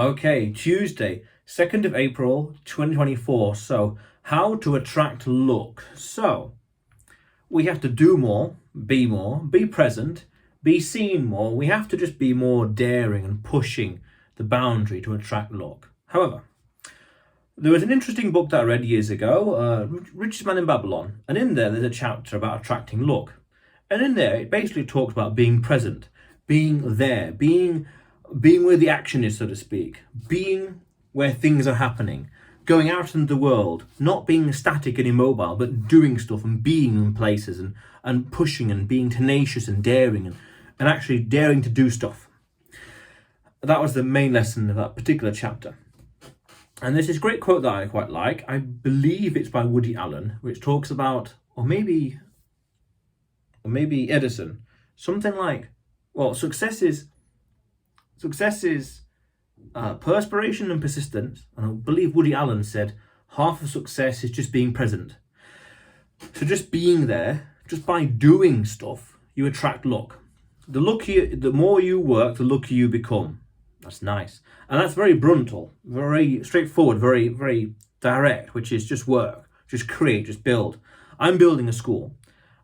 Okay, Tuesday, 2nd of April, 2024. So, how to attract luck. So, we have to do more, be present, be seen more. We have to just be more daring and pushing the boundary to attract luck. However, there was an interesting book that I read years ago, Richest Man in Babylon, and in there there's a chapter about attracting luck. And in there it basically talks about being present, being there, being where the action is, so to speak, being where things are happening, going out into the world, not being static and immobile, but doing stuff and being in places and pushing and being tenacious and daring and actually daring to do stuff. That was the main lesson of that particular chapter. And there's this great quote that I quite like. I believe it's by Woody Allen, which talks about, or maybe Edison, something like, well, success is perspiration and persistence. And I believe Woody Allen said half of success is just being present. So just being there, just by doing stuff, you attract luck. The more you work, the luckier you become. That's nice. And that's very brutal, very straightforward, very, very direct, which is just work, just create, just build. I'm building a school.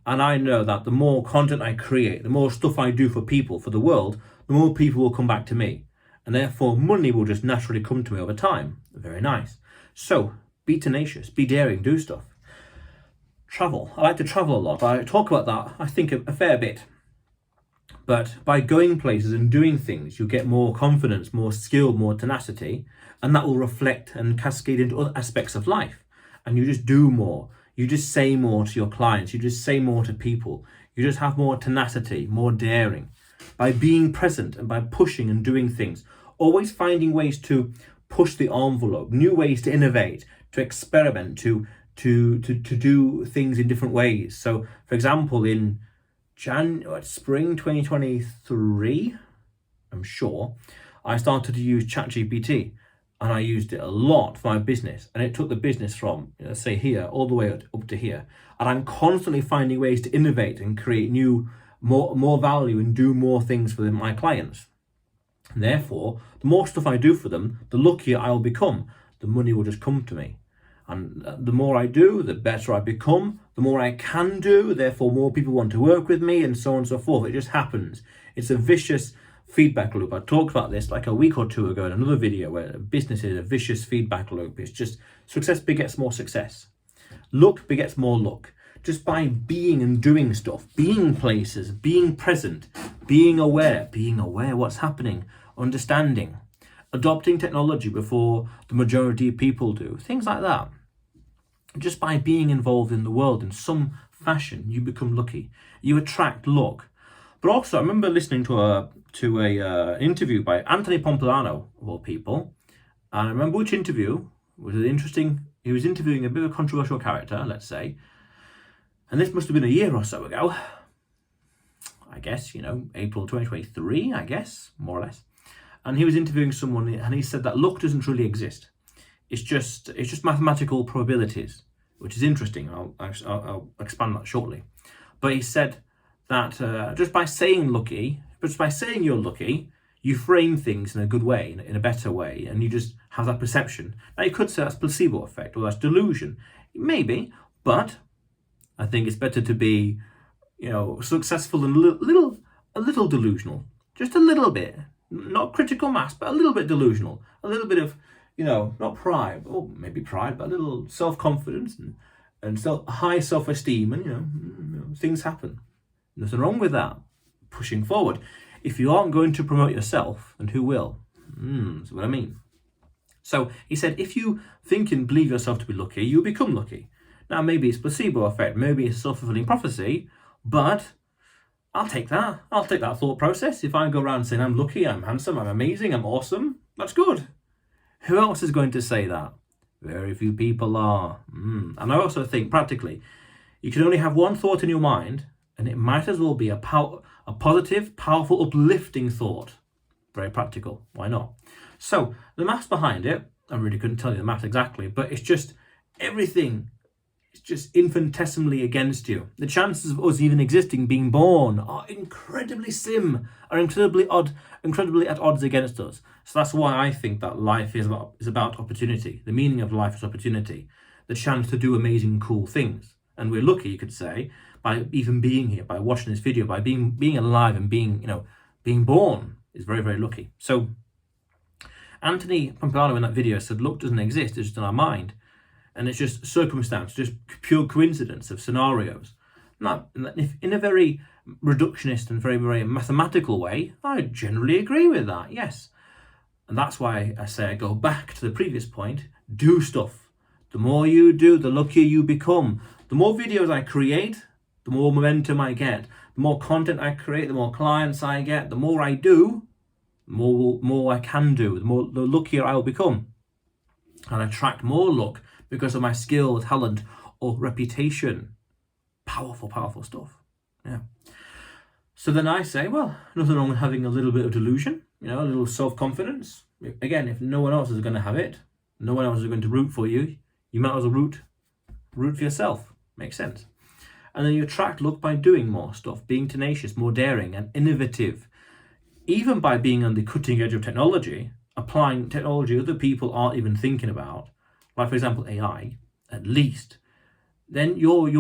And I know that the more content I create, the more stuff I do for people, for the world, the more people will come back to me. And therefore money will just naturally come to me over time. Very nice. So be tenacious, be daring, do stuff. Travel. I like to travel a lot. I talk about that, I think, a fair bit. But by going places and doing things, you get more confidence, more skill, more tenacity, and that will reflect and cascade into other aspects of life. And you just do more. You just say more to your clients. You just say more to people. You just have more tenacity, more daring. By being present and by pushing and doing things, always finding ways to push the envelope, new ways to innovate, to experiment, to do things in different ways. So, for example, in spring 2023, I'm sure, I started to use ChatGPT, and I used it a lot for my business, and it took the business from, let's say, here all the way up to here. And I'm constantly finding ways to innovate and create new, more value and do more things for my clients. And therefore, the more stuff I do for them, the luckier I will become. The money will just come to me. And the more I do, the better I become, the more I can do, therefore more people want to work with me, and so on and so forth. It just happens. It's a vicious feedback loop. I talked about this like a week or two ago in another video, where business is a vicious feedback loop. It's just success begets more success. Luck begets more luck. Just by being and doing stuff, being places, being present, being aware what's happening, understanding, adopting technology before the majority of people do, things like that. Just by being involved in the world in some fashion, you become lucky. You attract luck. But also, I remember listening to a interview by Anthony Pompliano, of all people. And I remember which interview was interesting. He was interviewing a bit of a controversial character, let's say. And this must have been a year or so ago. I guess, April 2023, I guess, more or less. And he was interviewing someone, and he said that luck doesn't really exist. It's just mathematical probabilities, which is interesting. I'll expand that shortly. But he said that just by saying you're lucky, you frame things in a good way, in a better way, and you just have that perception. Now you could say that's placebo effect, or that's delusion. Maybe, but I think it's better to be, successful and a little delusional, just a little bit, not critical mass, but a little bit delusional, a little bit of, not pride, or maybe pride, but a little self-confidence and high self-esteem, and things happen. Nothing wrong with that. Pushing forward. If you aren't going to promote yourself, then who will? That's what I mean. So he said, if you think and believe yourself to be lucky, you'll become lucky. Now, maybe it's placebo effect, maybe it's self-fulfilling prophecy, but I'll take that. I'll take that thought process. If I go around saying I'm lucky, I'm handsome, I'm amazing, I'm awesome, that's good. Who else is going to say that? Very few people are. And I also think, practically, you can only have one thought in your mind, and it might as well be a positive, powerful, uplifting thought. Very practical. Why not? So, the maths behind it, I really couldn't tell you the maths exactly, but it's just everything it's just infinitesimally against you. The chances of us even existing, being born, are incredibly slim, are incredibly at odds against us. So that's why I think that life is about opportunity. The meaning of life is opportunity, the chance to do amazing, cool things. And we're lucky, you could say, by even being here, by watching this video, by being alive and being born is very, very lucky. So Anthony Pompano in that video said, luck doesn't exist, it's just in our mind. And it's just circumstance, just pure coincidence of scenarios. Now, in a very reductionist and very, very mathematical way, I generally agree with that, yes. And that's why I say I go back to the previous point, do stuff. The more you do, the luckier you become. The more videos I create, the more momentum I get. The more content I create, the more clients I get. The more I do, the more I can do, the luckier I will become. And attract more luck because of my skill, talent, or reputation. Powerful, powerful stuff. Yeah. So then I say, well, nothing wrong with having a little bit of delusion, a little self-confidence. Again, if no one else is going to have it, no one else is going to root for you, you might as well root for yourself. Makes sense. And then you attract luck by doing more stuff, being tenacious, more daring and innovative. Even by being on the cutting edge of technology, applying technology other people aren't even thinking about, like for example AI, at least, then you're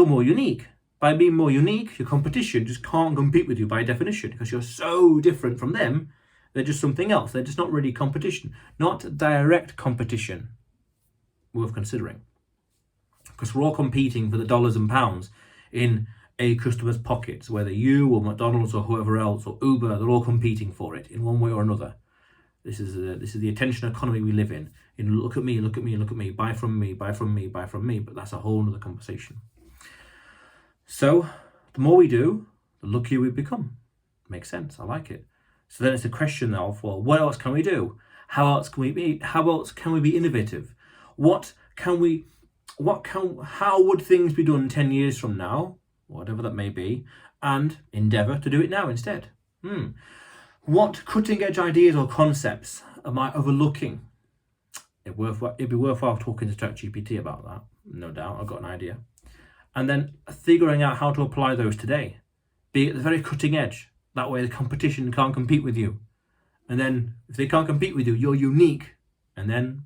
more unique. By being more unique, your competition just can't compete with you by definition because you're so different from them. They're just something else. They're just not really competition, not direct competition. Worth considering, because we're all competing for the dollars and pounds in a customer's pockets, whether you or McDonald's or whoever else or Uber, they're all competing for it in one way or another. This is the attention economy we live in. Look at me, look at me, look at me, buy from me, buy from me, buy from me. But that's a whole other conversation. So the more we do, the luckier we become. Makes sense. I like it. So then it's a question of, well, what else can we do? How else can we be innovative? How would things be done 10 years from now, whatever that may be, and endeavour to do it now instead? What cutting edge ideas or concepts am I overlooking? It'd be worthwhile talking to ChatGPT about that, no doubt. I've got an idea. And then figuring out how to apply those today. Be at the very cutting edge. That way the competition can't compete with you. And then if they can't compete with you, you're unique. And then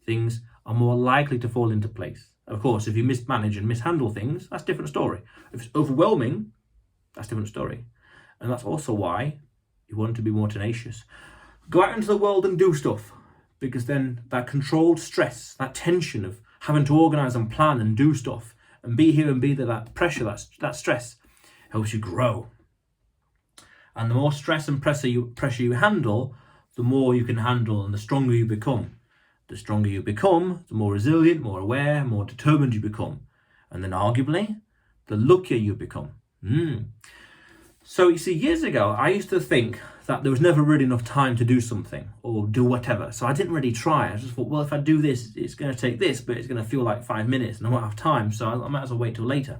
things are more likely to fall into place. Of course, if you mismanage and mishandle things, that's a different story. If it's overwhelming, that's a different story. And that's also why you want to be more tenacious. Go out into the world and do stuff, because then that controlled stress, that tension of having to organise and plan and do stuff and be here and be there, that pressure, that stress helps you grow. And the more stress and pressure you handle, the more you can handle and the stronger you become. The stronger you become, the more resilient, more aware, more determined you become. And then arguably, the luckier you become. So you see, years ago, I used to think that there was never really enough time to do something or do whatever. So I didn't really try. I just thought, well, if I do this, it's going to take this, but it's going to feel like 5 minutes and I won't have time. So I might as well wait till later.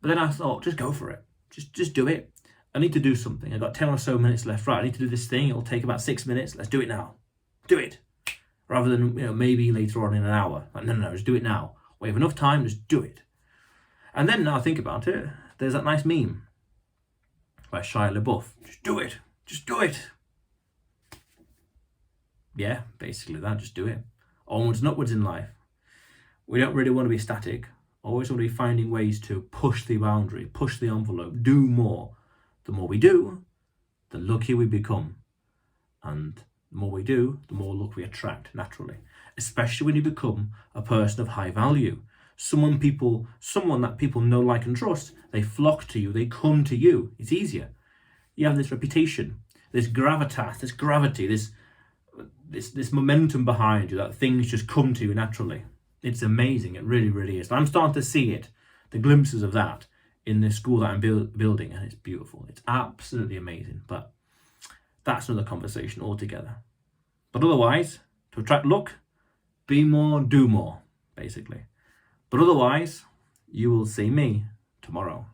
But then I thought, just go for it. Just do it. I need to do something. I've got 10 or so minutes left. Right, I need to do this thing. It'll take about 6 minutes. Let's do it now. Do it. Rather than, maybe later on in an hour. Like, no, just do it now. We have enough time, just do it. And then now I think about it, there's that nice meme by Shia LaBeouf. Just do it. Just do it. Yeah, basically that, just do it. Onwards and upwards in life. We don't really want to be static. Always want to be finding ways to push the boundary, push the envelope, do more. The more we do, the luckier we become. And the more we do, the more luck we attract naturally. Especially when you become a person of high value. Someone that people know, like, and trust. They flock to you, they come to you. It's easier. You have this reputation, this gravitas, this gravity, this momentum behind you, that things just come to you naturally. It's amazing. It really, really is. I'm starting to see it, the glimpses of that in this school that I'm building, and it's beautiful. It's absolutely amazing. But that's another conversation altogether. But otherwise, to attract luck, be more, do more, basically. But otherwise, you will see me tomorrow.